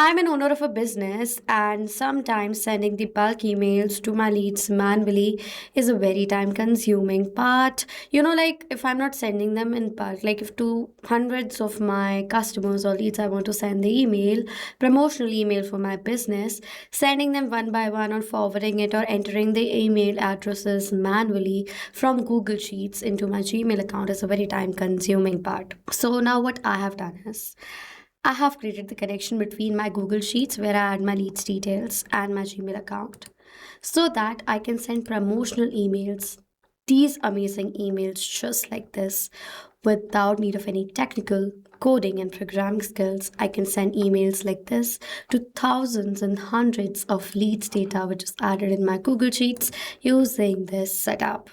I'm an owner of a business, and sometimes sending the bulk emails to my leads manually is a very time consuming part. Like if I'm not sending them in bulk, like if to hundreds of my customers or leads I want to send the email, promotional email for my business, sending them one by one or forwarding it or entering the email addresses manually from Google Sheets into my Gmail account is a very time consuming part. So now what I have done is I have created the connection between my Google Sheets where I add my leads details and my Gmail account so that I can send promotional emails, these amazing emails just like this without need of any technical coding and programming skills. I can send emails like this to thousands and hundreds of leads data which is added in my Google Sheets using this setup.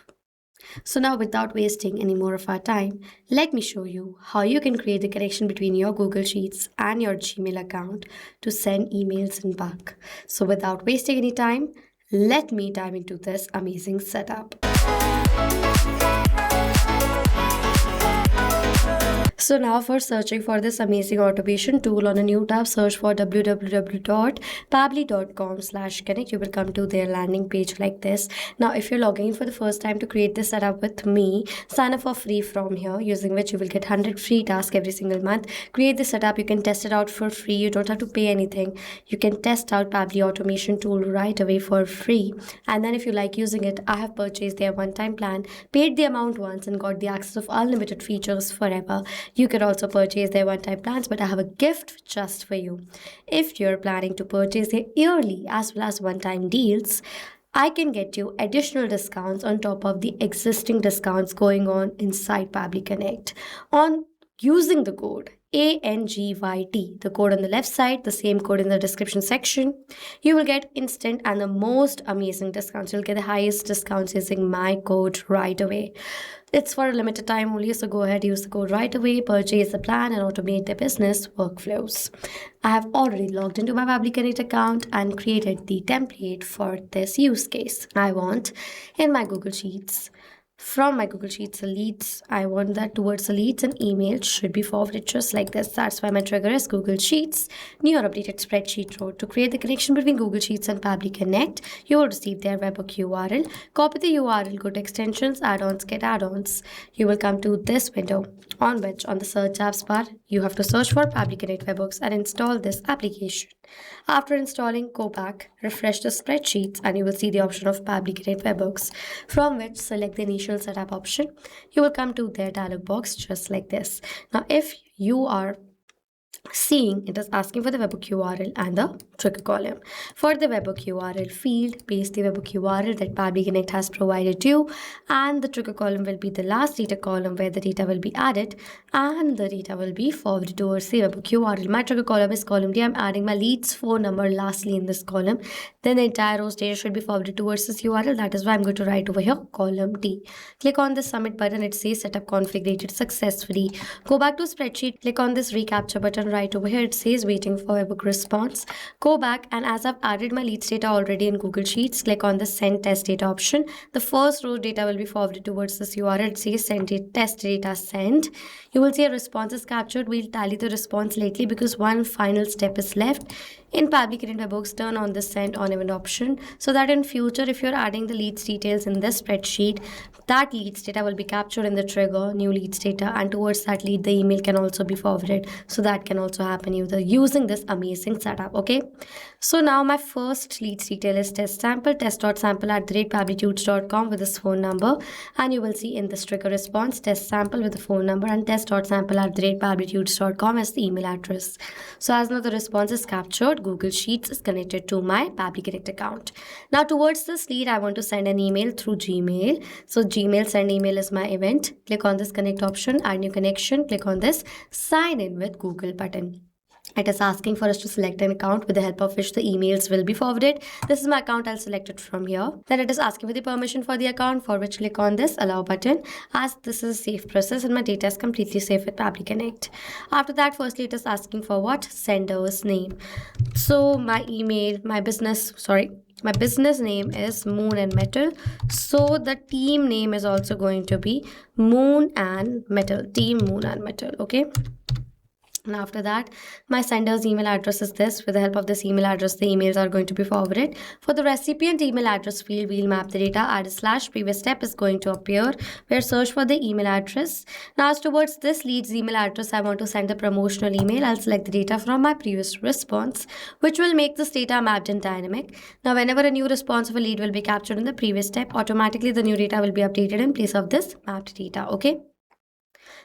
So now without wasting any more of our time, let me show you how you can create the connection between your Google Sheets and your Gmail account to send emails in bulk. So without wasting any time, let me dive into this amazing setup. So now for searching for this amazing automation tool on a new tab, search for www.pabbly.com/connect. You will come to their landing page like this. Now, if you're logging in for the first time to create this setup with me, sign up for free from here, using which you will get 100 free tasks every single month. Create this setup. You can test it out for free. You don't have to pay anything. You can test out Pabbly automation tool right away for free. And then if you like using it, I have purchased their one-time plan, paid the amount once and got the access of unlimited features forever. You could also purchase their one-time plans, but I have a gift just for you. If you're planning to purchase their yearly as well as one-time deals, I can get you additional discounts on top of the existing discounts going on inside Pabbly Connect on using the code ANGYT, the code on the left side, the same code in the description section. You will get instant and the most amazing discounts. You'll get the highest discounts using my code right away. It's for a limited time only, so go ahead, use the code right away, purchase the plan and automate their business workflows. I have already logged into my Pabbly Connect account and created the template for this use case. I want in my Google Sheets, from my Google Sheets, the leads, I want that towards the leads and emails should be forwarded just like this. That's why my trigger is Google Sheets, new or updated spreadsheet row. To create the connection between Google Sheets and Pabbly Connect, you will receive their webhook URL. Copy the URL, go to extensions, add-ons, get add-ons. You will come to this window on which on the search apps bar, you have to search for Pabbly Connect webhooks and install this application. After installing, go back, refresh the spreadsheets and you will see the option of Pabbly Connect webhooks, from which select the initial setup option. You will come to their dialog box just like this. Now, if you are seeing, it is asking for the webhook URL and the trigger column. For the webhook URL field, paste the webhook URL that Pabbly Connect has provided you, and the trigger column will be the last data column where the data will be added and the data will be forwarded towards the webhook URL. My trigger column is column D. I'm adding my leads phone number lastly in this column. Then the entire row's data should be forwarded towards this URL. That is why I'm going to write over here column D. Click on the submit button. It says setup configured successfully. Go back to spreadsheet. Click on this recapture button right over here. It says waiting for webhook response. Go back, and as I've added my leads data already in Google Sheets, click on the send test data option. The first row data will be forwarded towards this URL. It says send test data send. You will see a response is captured. We'll tally the response lately because one final step is left. In Pabbly Connect webhooks, turn on the send on event option so that in future, if you're adding the leads details in this spreadsheet, that leads data will be captured in the trigger, new leads data, and towards that lead, the email can also be forwarded. So that can also happen using this amazing setup. Okay. So now my first leads detail is test sample, test.sample@pabblytudes.com with this phone number. And you will see in this trigger response, test sample with the phone number and test.sample@pabblytudes.com as the email address. So as now the response is captured, Google Sheets is connected to my Pabbly Connect account. Now towards this lead, I want to send an email through Gmail. So Gmail send email is my event. Click on this connect option, add new connection. Click on this sign in with Google button. It is asking for us to select an account with the help of which the emails will be forwarded. This is my account. I'll select it from here. Then it is asking for the permission for the account, for which click on this allow button, as this is a safe process and my data is completely safe with Pabbly Connect. After that, firstly, it is asking for what? Sender's name. So my business name is Moon and Metal. So the team name is also going to be Moon and Metal. Team Moon and Metal. Okay. And after that, my sender's email address is this. With the help of this email address, the emails are going to be forwarded. For the recipient email address field, we'll map the data. Add a slash. Previous step is going to appear. We'll search for the email address. Now, as towards this lead's email address, I want to send a promotional email. I'll select the data from my previous response, which will make this data mapped in dynamic. Now, whenever a new response of a lead will be captured in the previous step, automatically the new data will be updated in place of this mapped data. Okay.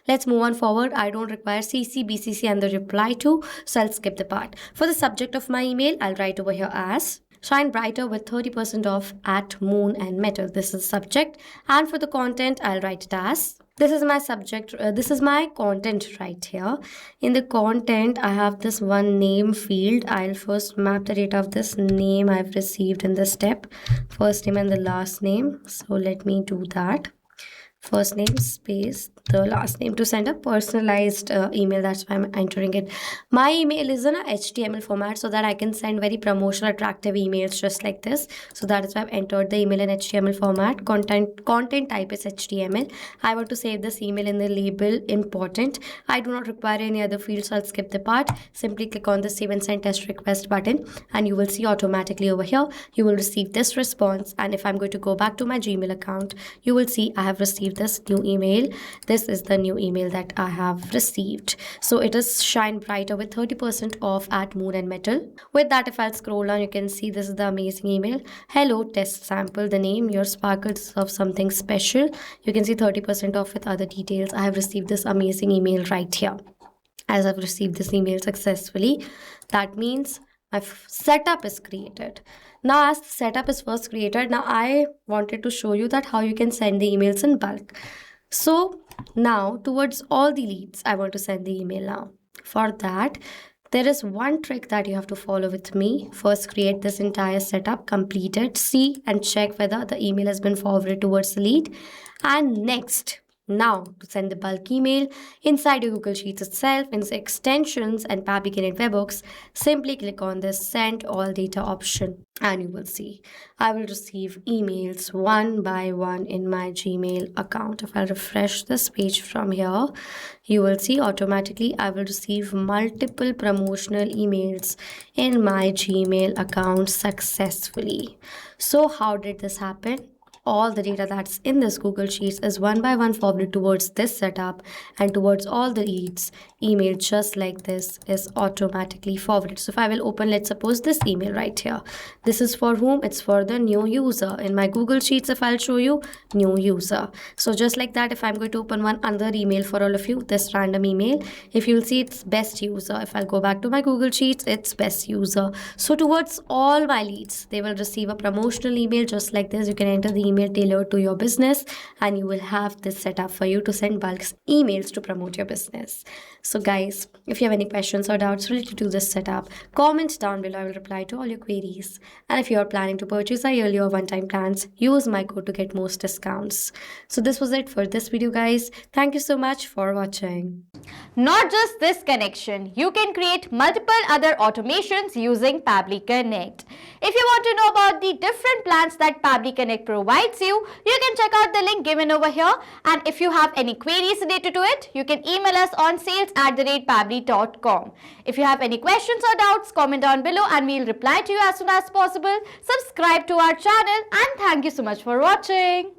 Let's move on forward. I don't require CC, BCC and the reply to, so I'll skip the part. For the subject of my email, I'll write over here as shine brighter with 30% off at Moon and Metal. This is subject. And for the content, I'll write it as this is my subject. This is my content right here. In the content, I have this one name field. I'll first map the data of this name I've received in this step. First name and the last name. So let me do that. First name space the last name to send a personalized email. That's why I'm entering it. My email is in a HTML format so that I can send very promotional, attractive emails just like this. So that is why I've entered the email in HTML format. Content type is HTML. I want to save this email in the label important. I do not require any other fields, so I'll skip the part. Simply click on the save and send test request button and you will see automatically over here you will receive this response. And if I'm going to go back to my Gmail account, you will see I have received this new email. This is the new email that I have received. So it is shine brighter with 30% off at Moon and Metal. With that, if I'll scroll down, you can see this is the amazing email. Hello, test sample. The name, your sparkles of something special. You can see 30% off with other details. I have received this amazing email right here. As I've received this email successfully, that means my setup is created. Now, as the setup is first created, now I wanted to show you that how you can send the emails in bulk. So now towards all the leads, I want to send the email now. For that, there is one trick that you have to follow with me. First, create this entire setup, complete it, see and check whether the email has been forwarded towards the lead. And next, now, to send the bulk email, inside your Google Sheets itself, in the extensions and Pabbly Connect webhooks, simply click on this send all data option and you will see I will receive emails one by one in my Gmail account. If I refresh this page from here, you will see automatically I will receive multiple promotional emails in my Gmail account successfully. So how did this happen? All the data that's in this Google Sheets is one by one forwarded towards this setup and towards all the leads. Email just like this is automatically forwarded. So if I will open, let's suppose this email right here. This is for whom? It's for the new user. In my Google Sheets, if I'll show you, new user. So just like that, if I'm going to open one other email for all of you, this random email, if you'll see it's best user. If I'll go back to my Google Sheets, it's best user. So towards all my leads, they will receive a promotional email just like this. You can enter the email tailored to your business and you will have this set up for you to send bulk emails to promote your business. So guys, if you have any questions or doubts related to this setup, comment down below. I will reply to all your queries. And if you are planning to purchase our yearly or one-time plans, use my code to get most discounts. So this was it for this video, guys. Thank you so much for watching. Not just this connection, you can create multiple other automations using Pabbly Connect. If you want to know about the different plans that Pabbly Connect provides you can check out the link given over here. And if you have any queries related to it, you can email us on sales@pabbly.com. If you have any questions or doubts, comment down below and we'll reply to you as soon as possible. Subscribe to our channel and thank you so much for watching.